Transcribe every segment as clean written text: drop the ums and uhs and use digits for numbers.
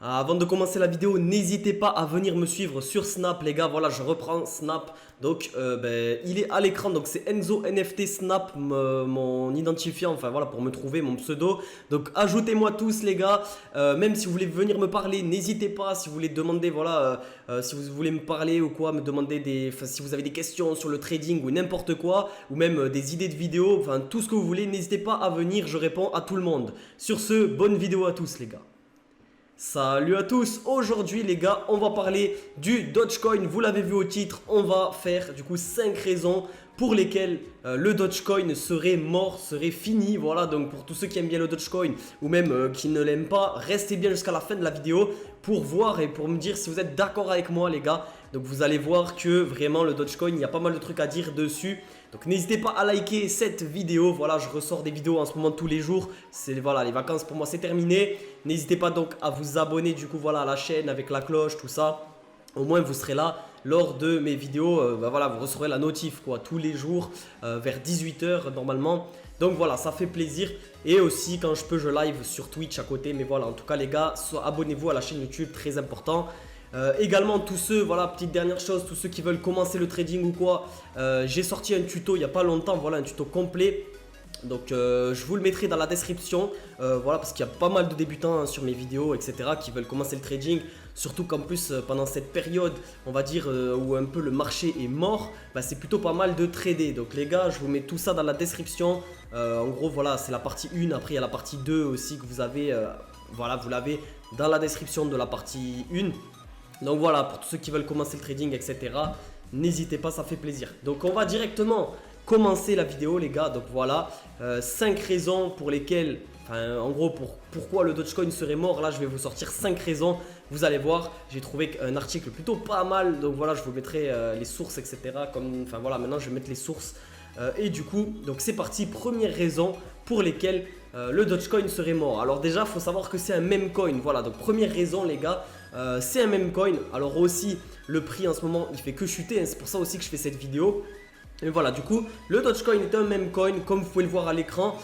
Avant de commencer la vidéo, n'hésitez pas à venir me suivre sur Snap, les gars. Voilà, je reprends Snap. Donc, il est à l'écran. Donc, c'est Enzo NFT Snap, mon identifiant. Enfin, voilà, pour me trouver, mon pseudo. Donc, ajoutez-moi tous, les gars. Même si vous voulez venir me parler, n'hésitez pas. Si vous voulez demander, voilà, si vous voulez me parler ou quoi, me demander si vous avez des questions sur le trading ou n'importe quoi, ou même des idées de vidéos, enfin, tout ce que vous voulez, n'hésitez pas à venir. Je réponds à tout le monde. Sur ce, bonne vidéo à tous, les gars. Salut à tous, aujourd'hui les gars on va parler du Dogecoin, vous l'avez vu au titre, on va faire du coup 5 raisons pour lesquelles le Dogecoin serait mort, serait fini. Voilà, donc pour tous ceux qui aiment bien le Dogecoin ou même qui ne l'aiment pas, restez bien jusqu'à la fin de la vidéo pour voir et pour me dire si vous êtes d'accord avec moi les gars. Donc vous allez voir que vraiment le Dogecoin, il y a pas mal de trucs à dire dessus. Donc n'hésitez pas à liker cette vidéo. Voilà, je ressors des vidéos en ce moment tous les jours. C'est voilà, les vacances pour moi c'est terminé. N'hésitez pas donc à vous abonner du coup voilà à la chaîne avec la cloche, tout ça. Au moins vous serez là lors de mes vidéos. Voilà, vous recevrez la notif quoi tous les jours vers 18 h normalement. Donc voilà, ça fait plaisir. Et aussi quand je peux je live sur Twitch à côté. Mais voilà, en tout cas les gars, abonnez-vous à la chaîne YouTube, très important. Également tous ceux, voilà, petite dernière chose, tous ceux qui veulent commencer le trading ou quoi, j'ai sorti un tuto il n'y a pas longtemps, voilà, un tuto complet. Donc je vous le mettrai dans la description, voilà, parce qu'il y a pas mal de débutants hein, sur mes vidéos, etc. qui veulent commencer le trading. Surtout qu'en plus pendant cette période, on va dire où un peu le marché est mort, bah, c'est plutôt pas mal de trader. Donc les gars, je vous mets tout ça dans la description. En gros voilà, c'est la partie 1, après il y a la partie 2 aussi que vous avez, voilà, vous l'avez dans la description de la partie 1. Donc voilà, pour tous ceux qui veulent commencer le trading, etc. N'hésitez pas, ça fait plaisir. Donc on va directement commencer la vidéo les gars. Donc voilà, 5 raisons pour lesquelles, enfin en gros pourquoi le Dogecoin serait mort. Là je vais vous sortir 5 raisons. Vous allez voir, j'ai trouvé un article plutôt pas mal. Donc voilà, je vous mettrai les sources, etc. Enfin voilà, maintenant je vais mettre les sources. Et du coup, donc c'est parti, première raison pour lesquelles le Dogecoin serait mort. Alors déjà, il faut savoir que c'est un meme coin. Voilà, donc première raison les gars, c'est un meme coin. Alors aussi, le prix en ce moment, il fait que chuter, hein. C'est pour ça aussi que je fais cette vidéo. Et voilà, du coup, le Dogecoin est un meme coin, comme vous pouvez le voir à l'écran.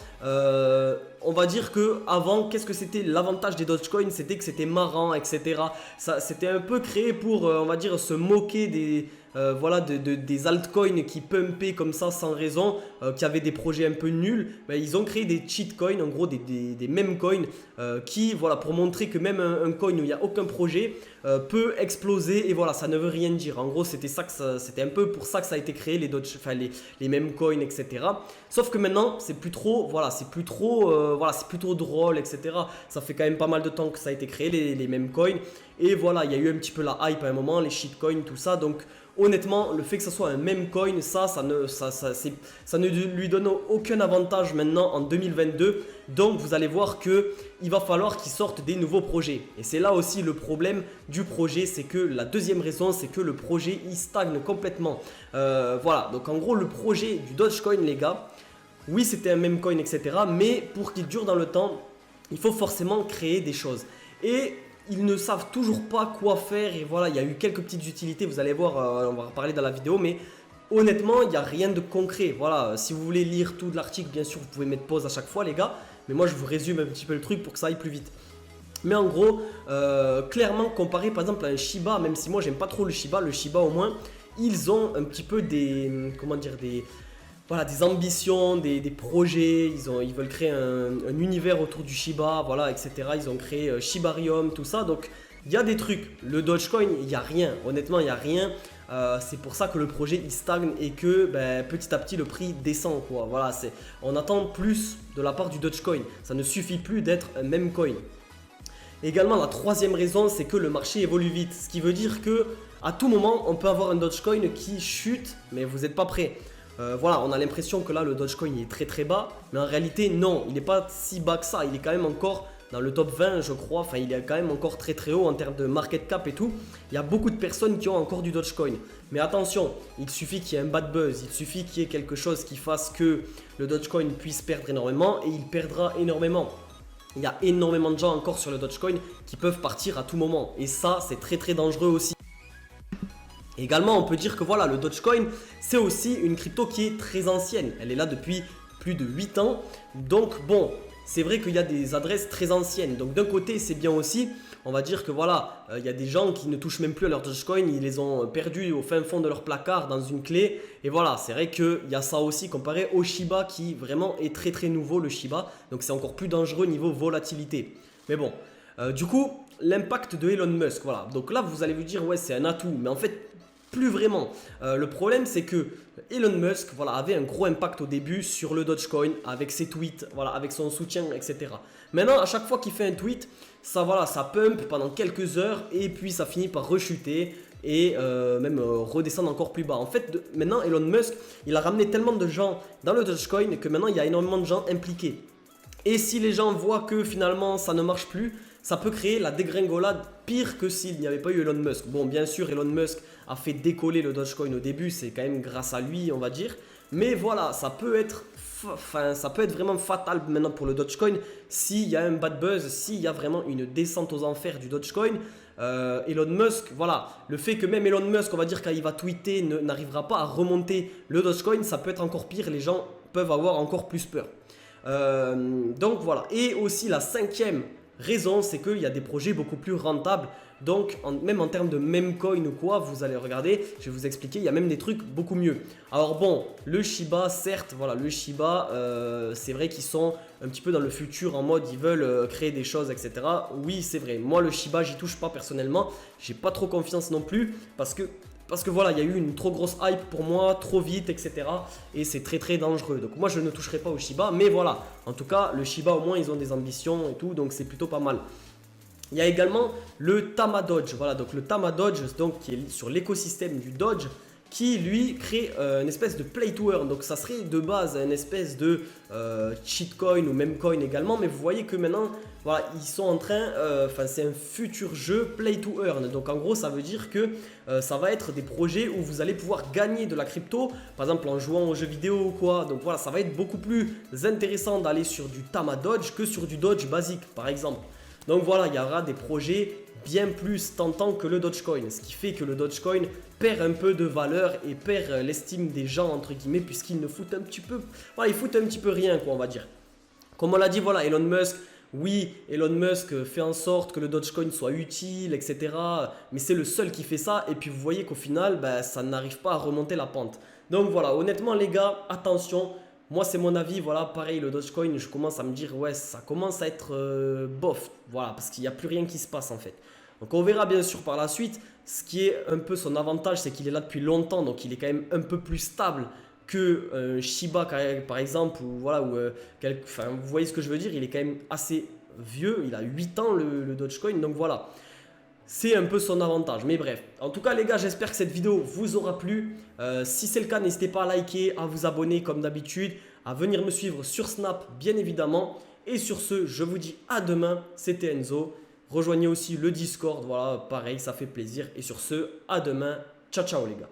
On va dire que avant, qu'est-ce que c'était l'avantage des Dogecoin? C'était que c'était marrant, etc. Ça, c'était un peu créé pour, on va dire, se moquer voilà, des altcoins qui pumpaient comme ça sans raison, qui avaient des projets un peu nuls. Ben, ils ont créé des cheat coins, en gros des meme coins, qui, voilà, pour montrer que même un coin où il n'y a aucun projet peut exploser et voilà, ça ne veut rien dire. En gros, c'était un peu pour ça que ça a été créé, les meme coins, etc. Sauf que maintenant, c'est plus trop, voilà, c'est plutôt drôle, etc. Ça fait quand même pas mal de temps que ça a été créé, les meme coins. Et voilà, il y a eu un petit peu la hype à un moment, les shitcoins, tout ça. Donc honnêtement, le fait que ça soit un meme coin, ça ne lui donne aucun avantage maintenant en 2022. Donc vous allez voir que il va falloir qu'ils sortent des nouveaux projets. Et c'est là aussi le problème du projet, c'est que la deuxième raison, c'est que le projet il stagne complètement. Voilà, donc en gros le projet du Dogecoin les gars, oui c'était un meme coin, etc. Mais pour qu'il dure dans le temps, il faut forcément créer des choses. Et ils ne savent toujours pas quoi faire. Et voilà, il y a eu quelques petites utilités, vous allez voir, on va en parler dans la vidéo. Mais honnêtement, il n'y a rien de concret. Voilà, si vous voulez lire tout de l'article, bien sûr, vous pouvez mettre pause à chaque fois les gars. Mais moi, je vous résume un petit peu le truc pour que ça aille plus vite. Mais en gros, clairement, comparé par exemple à un Shiba, même si moi, j'aime pas trop le Shiba au moins, ils ont un petit peu comment dire, voilà, des ambitions, des projets, ils veulent créer un univers autour du Shiba, voilà, etc. Ils ont créé Shibarium, tout ça. Donc, il y a des trucs. Le Dogecoin, il n'y a rien. Honnêtement, il n'y a rien. C'est pour ça que le projet, il stagne et que petit à petit, le prix descend, quoi. Voilà, on attend plus de la part du Dogecoin. Ça ne suffit plus d'être un meme coin. Également, la troisième raison, c'est que le marché évolue vite. Ce qui veut dire que à tout moment, on peut avoir un Dogecoin qui chute, mais vous n'êtes pas prêt. Voilà, on a l'impression que là le Dogecoin il est très très bas, mais en réalité non, il n'est pas si bas que ça, il est quand même encore dans le top 20 je crois, enfin il est quand même encore très très haut en termes de market cap et tout. Il y a beaucoup de personnes qui ont encore du Dogecoin, mais attention, il suffit qu'il y ait un bad buzz, il suffit qu'il y ait quelque chose qui fasse que le Dogecoin puisse perdre énormément et il perdra énormément. Il y a énormément de gens encore sur le Dogecoin qui peuvent partir à tout moment et ça c'est très très dangereux aussi. Également, on peut dire que voilà, le Dogecoin, c'est aussi une crypto qui est très ancienne. Elle est là depuis plus de 8 ans. Donc bon, c'est vrai qu'il y a des adresses très anciennes. Donc d'un côté, c'est bien aussi. On va dire que voilà, il y a des gens qui ne touchent même plus à leur Dogecoin, ils les ont perdus au fin fond de leur placard dans une clé. Et voilà, c'est vrai qu'il y a ça aussi comparé au Shiba qui vraiment est très très nouveau, le Shiba. Donc c'est encore plus dangereux niveau volatilité. Mais bon, du coup, l'impact de Elon Musk, voilà. Donc là, vous allez vous dire, ouais, c'est un atout. Mais en fait, plus vraiment. Le problème, c'est que Elon Musk, voilà, avait un gros impact au début sur le Dogecoin avec ses tweets, voilà, avec son soutien, etc. Maintenant, à chaque fois qu'il fait un tweet, ça, voilà, ça pump pendant quelques heures et puis ça finit par rechuter et même redescendre encore plus bas. En fait, maintenant, Elon Musk, il a ramené tellement de gens dans le Dogecoin que maintenant, il y a énormément de gens impliqués. Et si les gens voient que finalement, ça ne marche plus, ça peut créer la dégringolade pire que s'il n'y avait pas eu Elon Musk. Bon, bien sûr, Elon Musk a fait décoller le Dogecoin au début, c'est quand même grâce à lui, on va dire. Mais voilà, ça peut être vraiment fatal maintenant pour le Dogecoin s'il y a un bad buzz, s'il y a vraiment une descente aux enfers du Dogecoin. Elon Musk, voilà, le fait que même Elon Musk, on va dire quand il va tweeter, n'arrivera pas à remonter le Dogecoin, ça peut être encore pire, les gens peuvent avoir encore plus peur. Donc voilà, et aussi la cinquième raison, c'est qu'il y a des projets beaucoup plus rentables. Donc, même en termes de meme coin ou quoi, vous allez regarder, je vais vous expliquer, il y a même des trucs beaucoup mieux. Alors bon, le Shiba, certes, voilà, le Shiba, c'est vrai qu'ils sont un petit peu dans le futur en mode, ils veulent créer des choses, etc. Oui, c'est vrai. Moi, le Shiba, j'y touche pas personnellement. J'ai pas trop confiance non plus parce que voilà, il y a eu une trop grosse hype pour moi, trop vite, etc. Et c'est très très dangereux. Donc moi, je ne toucherai pas au Shiba. Mais voilà, en tout cas, le Shiba, au moins, ils ont des ambitions et tout. Donc c'est plutôt pas mal. Il y a également le Tama Doge. Voilà, donc le Tama Doge, donc, qui est sur l'écosystème du Doge, qui lui crée une espèce de play to earn. Donc ça serait de base une espèce de cheat coin ou meme coin également. Mais vous voyez que maintenant, voilà, ils sont en train, c'est un futur jeu play to earn. Donc en gros, ça veut dire que ça va être des projets où vous allez pouvoir gagner de la crypto, par exemple en jouant aux jeux vidéo ou quoi. Donc voilà, ça va être beaucoup plus intéressant d'aller sur du Tama Doge que sur du Doge basique, par exemple. Donc voilà, il y aura des projets bien plus tentants que le Dogecoin, ce qui fait que le Dogecoin perd un peu de valeur et perd l'estime des gens, entre guillemets, puisqu'ils ne foutent un petit peu, voilà, ils foutent un petit peu rien, quoi, on va dire. Comme on l'a dit, voilà, Elon Musk, oui, Elon Musk fait en sorte que le Dogecoin soit utile, etc. Mais c'est le seul qui fait ça, et puis vous voyez qu'au final, ça n'arrive pas à remonter la pente. Donc voilà, honnêtement les gars, attention. Moi, c'est mon avis, voilà, pareil, le Dogecoin, je commence à me dire, ouais, ça commence à être bof, voilà, parce qu'il n'y a plus rien qui se passe en fait. Donc on verra bien sûr par la suite. Ce qui est un peu son avantage, c'est qu'il est là depuis longtemps, donc il est quand même un peu plus stable que Shiba par exemple, ou voilà, ou, vous voyez ce que je veux dire, il est quand même assez vieux, il a 8 ans le Dogecoin, donc voilà. C'est un peu son avantage, mais bref. En tout cas les gars, j'espère que cette vidéo vous aura plu. Si c'est le cas, n'hésitez pas à liker, à vous abonner comme d'habitude, à venir me suivre sur Snap bien évidemment. Et sur ce, je vous dis à demain, c'était Enzo. Rejoignez aussi le Discord, voilà, pareil, ça fait plaisir. Et sur ce, à demain, ciao ciao les gars.